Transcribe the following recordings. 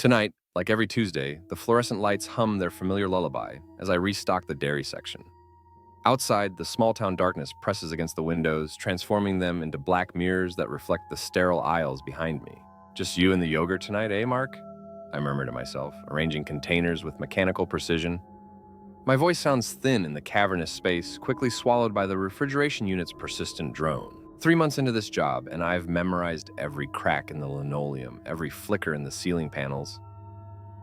Tonight, like every Tuesday, the fluorescent lights hum their familiar lullaby as I restock the dairy section. Outside, the small-town darkness presses against the windows, transforming them into black mirrors that reflect the sterile aisles behind me. Just you and the yogurt tonight, eh, Mark? I murmur to myself, arranging containers with mechanical precision. My voice sounds thin in the cavernous space, quickly swallowed by the refrigeration unit's persistent drone. 3 months into this job, and I've memorized every crack in the linoleum, every flicker in the ceiling panels.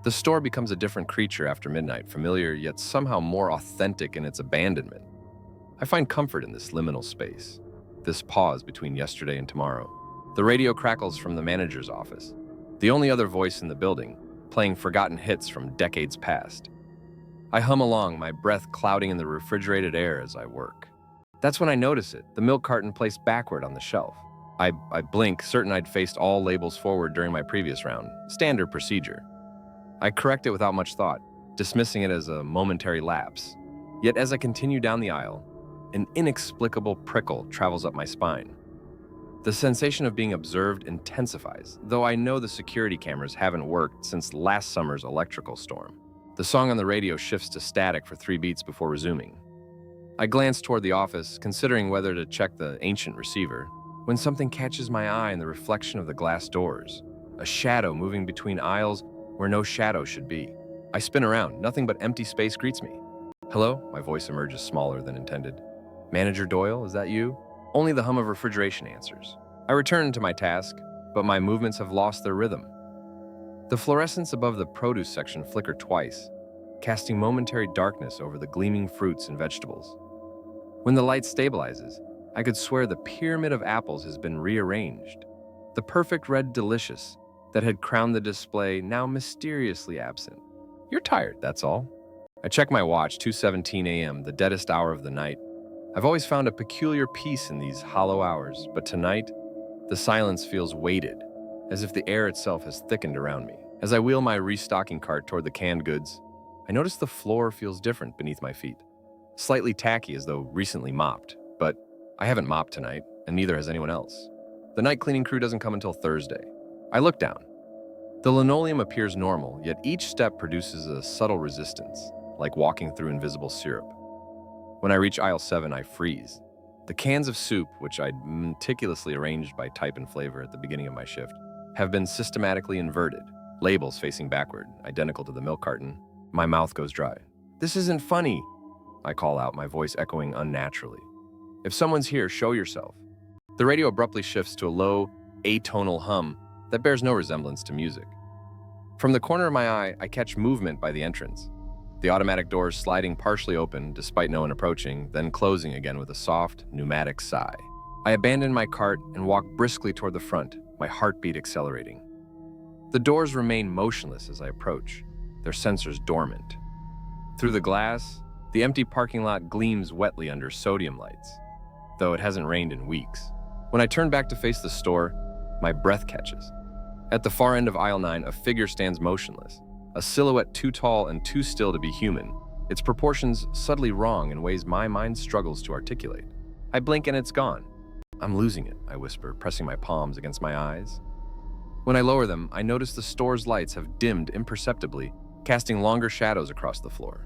The store becomes a different creature after midnight, familiar yet somehow more authentic in its abandonment. I find comfort in this liminal space, this pause between yesterday and tomorrow. The radio crackles from the manager's office, the only other voice in the building, playing forgotten hits from decades past. I hum along, my breath clouding in the refrigerated air as I work. That's when I notice it, the milk carton placed backward on the shelf. I blink, certain I'd faced all labels forward during my previous round. Standard procedure. I correct it without much thought, dismissing it as a momentary lapse. Yet as I continue down the aisle, an inexplicable prickle travels up my spine. The sensation of being observed intensifies, though I know the security cameras haven't worked since last summer's electrical storm. The song on the radio shifts to static for 3 beats before resuming. I glance toward the office, considering whether to check the ancient receiver, when something catches my eye in the reflection of the glass doors. A shadow moving between aisles where no shadow should be. I spin around, nothing but empty space greets me. Hello? My voice emerges smaller than intended. Manager Doyle, is that you? Only the hum of refrigeration answers. I return to my task, but my movements have lost their rhythm. The fluorescents above the produce section flicker twice, casting momentary darkness over the gleaming fruits and vegetables. When the light stabilizes, I could swear the pyramid of apples has been rearranged. The perfect red delicious that had crowned the display now mysteriously absent. You're tired, that's all. I check my watch, 2:17 a.m., the deadest hour of the night. I've always found a peculiar peace in these hollow hours, but tonight, the silence feels weighted, as if the air itself has thickened around me. As I wheel my restocking cart toward the canned goods, I notice the floor feels different beneath my feet. Slightly tacky as though recently mopped, but I haven't mopped tonight, and neither has anyone else. The night cleaning crew doesn't come until Thursday. I look down. The linoleum appears normal, yet each step produces a subtle resistance, like walking through invisible syrup. When I reach aisle 7, I freeze. The cans of soup, which I'd meticulously arranged by type and flavor at the beginning of my shift, have been systematically inverted, labels facing backward, identical to the milk carton. My mouth goes dry. This isn't funny, I call out, my voice echoing unnaturally. If someone's here, show yourself. The radio abruptly shifts to a low, atonal hum that bears no resemblance to music. From the corner of my eye, I catch movement by the entrance. The automatic doors sliding partially open despite no one approaching, then closing again with a soft, pneumatic sigh. I abandon my cart and walk briskly toward the front, my heartbeat accelerating. The doors remain motionless as I approach, their sensors dormant. Through the glass, the empty parking lot gleams wetly under sodium lights, though it hasn't rained in weeks. When I turn back to face the store, my breath catches. At the far end of aisle 9, a figure stands motionless, a silhouette too tall and too still to be human, its proportions subtly wrong in ways my mind struggles to articulate. I blink and it's gone. I'm losing it, I whisper, pressing my palms against my eyes. When I lower them, I notice the store's lights have dimmed imperceptibly, casting longer shadows across the floor.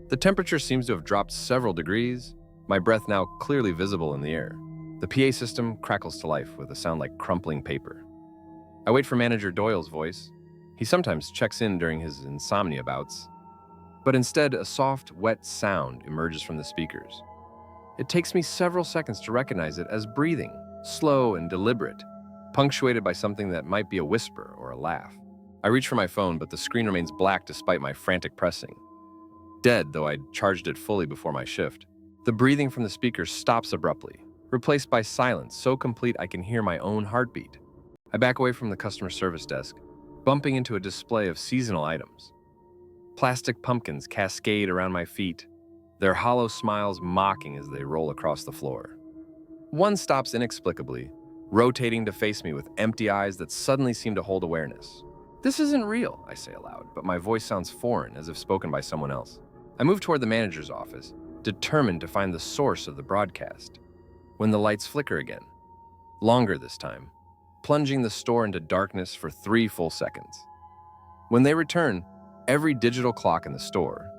The temperature seems to have dropped several degrees, my breath now clearly visible in the air. The PA system crackles to life with a sound like crumpling paper. I wait for Manager Doyle's voice. He sometimes checks in during his insomnia bouts, but instead a soft, wet sound emerges from the speakers. It takes me several seconds to recognize it as breathing, slow and deliberate, punctuated by something that might be a whisper or a laugh. I reach for my phone, but the screen remains black despite my frantic pressing. Dead, though I'd charged it fully before my shift. The breathing from the speakers stops abruptly, replaced by silence so complete I can hear my own heartbeat. I back away from the customer service desk, bumping into a display of seasonal items. Plastic pumpkins cascade around my feet, their hollow smiles mocking as they roll across the floor. One stops inexplicably, rotating to face me with empty eyes that suddenly seem to hold awareness. This isn't real, I say aloud, but my voice sounds foreign, as if spoken by someone else. I move toward the manager's office, determined to find the source of the broadcast. When the lights flicker again, longer this time, plunging the store into darkness for 3 full seconds. When they return, every digital clock in the store,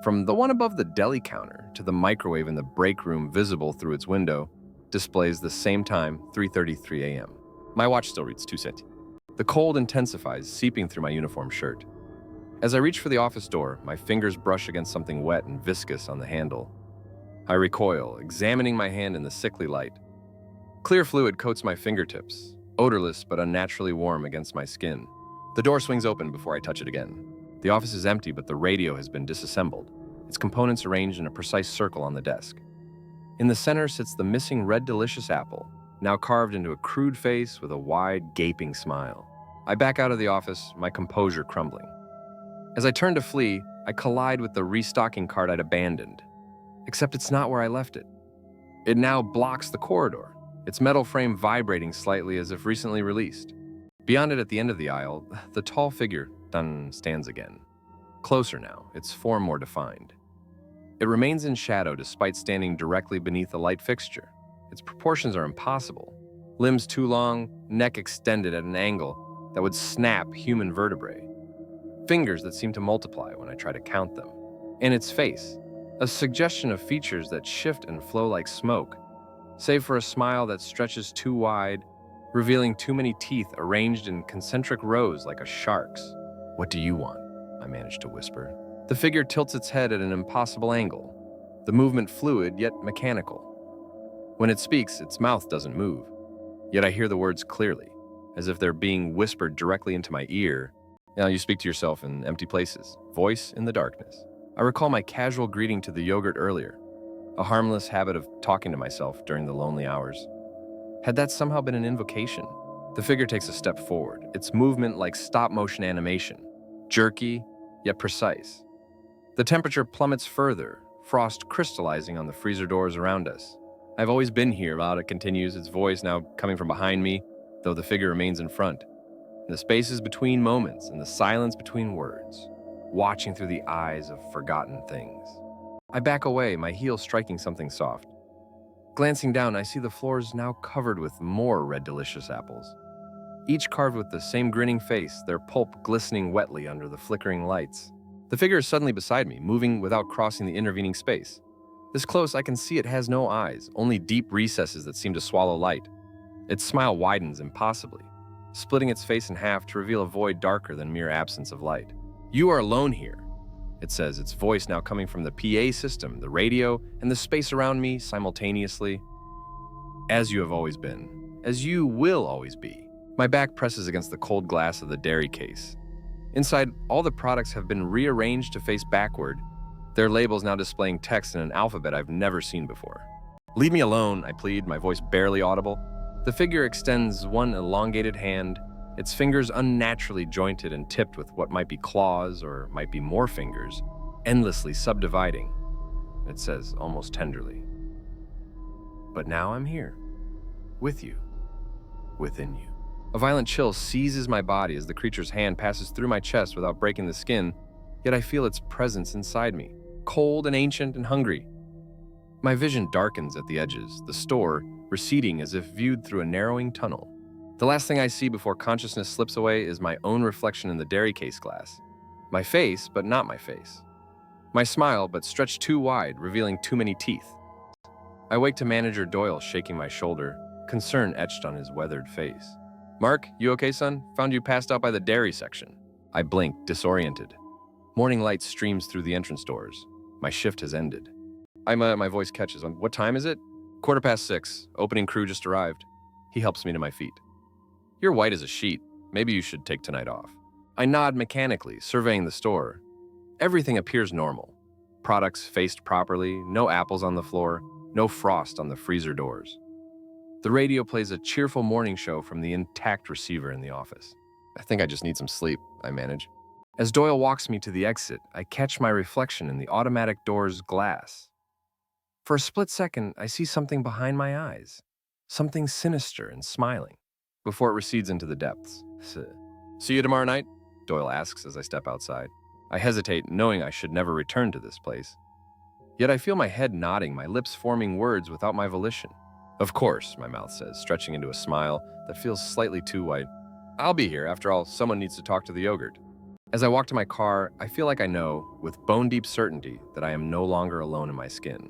from the one above the deli counter to the microwave in the break room visible through its window, displays the same time, 3:33 a.m. My watch still reads 2 cents. The cold intensifies, seeping through my uniform shirt. As I reach for the office door, my fingers brush against something wet and viscous on the handle. I recoil, examining my hand in the sickly light. Clear fluid coats my fingertips, odorless but unnaturally warm against my skin. The door swings open before I touch it again. The office is empty, but the radio has been disassembled, its components arranged in a precise circle on the desk. In the center sits the missing red delicious apple, now carved into a crude face with a wide, gaping smile. I back out of the office, my composure crumbling. As I turn to flee, I collide with the restocking cart I'd abandoned. Except it's not where I left it. It now blocks the corridor, its metal frame vibrating slightly as if recently released. Beyond it at the end of the aisle, the tall figure stands again. Closer now, its form more defined. It remains in shadow despite standing directly beneath a light fixture. Its proportions are impossible. Limbs too long, neck extended at an angle that would snap human vertebrae. Fingers that seem to multiply when I try to count them. And its face, a suggestion of features that shift and flow like smoke, save for a smile that stretches too wide, revealing too many teeth arranged in concentric rows like a shark's. "What do you want?" I manage to whisper. The figure tilts its head at an impossible angle, the movement fluid yet mechanical. When it speaks, its mouth doesn't move, yet I hear the words clearly, as if they're being whispered directly into my ear. Now you speak to yourself in empty places, voice in the darkness. I recall my casual greeting to the yogurt earlier, a harmless habit of talking to myself during the lonely hours. Had that somehow been an invocation? The figure takes a step forward, its movement like stop-motion animation, jerky yet precise. The temperature plummets further, frost crystallizing on the freezer doors around us. "I've always been here," It continues, its voice now coming from behind me, though the figure remains in front. In the spaces between moments and the silence between words, watching through the eyes of forgotten things. I back away, my heel striking something soft. Glancing down, I see the floors now covered with more red delicious apples, each carved with the same grinning face, their pulp glistening wetly under the flickering lights. The figure is suddenly beside me, moving without crossing the intervening space. This close, I can see it has no eyes, only deep recesses that seem to swallow light. Its smile widens impossibly, splitting its face in half to reveal a void darker than mere absence of light. "You are alone here," it says, its voice now coming from the PA system, the radio, and the space around me simultaneously. "As you have always been, as you will always be." My back presses against the cold glass of the dairy case. Inside, all the products have been rearranged to face backward, their labels now displaying text in an alphabet I've never seen before. "Leave me alone," I plead, my voice barely audible. The figure extends one elongated hand, its fingers unnaturally jointed and tipped with what might be claws or might be more fingers, endlessly subdividing. It says, almost tenderly, "But now I'm here, with you, within you." A violent chill seizes my body as the creature's hand passes through my chest without breaking the skin, yet I feel its presence inside me, cold and ancient and hungry. My vision darkens at the edges, the store receding as if viewed through a narrowing tunnel. The last thing I see before consciousness slips away is my own reflection in the dairy case glass. My face, but not my face. My smile, but stretched too wide, revealing too many teeth. I wake to Manager Doyle shaking my shoulder, concern etched on his weathered face. "Mark, you okay, son? Found you passed out by the dairy section." I blink, disoriented. Morning light streams through the entrance doors. My shift has ended. My voice catches on, "What time is it?" 6:15. Opening crew just arrived. He helps me to my feet. "You're white as a sheet. Maybe you should take tonight off." I nod mechanically, surveying the store. Everything appears normal. Products faced properly, no apples on the floor, no frost on the freezer doors. The radio plays a cheerful morning show from the intact receiver in the office. "I think I just need some sleep," I manage. As Doyle walks me to the exit, I catch my reflection in the automatic door's glass. For a split second, I see something behind my eyes, something sinister and smiling, before it recedes into the depths. "See you tomorrow night?" Doyle asks as I step outside. I hesitate, knowing I should never return to this place. Yet I feel my head nodding, my lips forming words without my volition. "Of course," my mouth says, stretching into a smile that feels slightly too wide. "I'll be here. After all, someone needs to talk to the yogurt." As I walk to my car, I feel like I know, with bone-deep certainty, that I am no longer alone in my skin.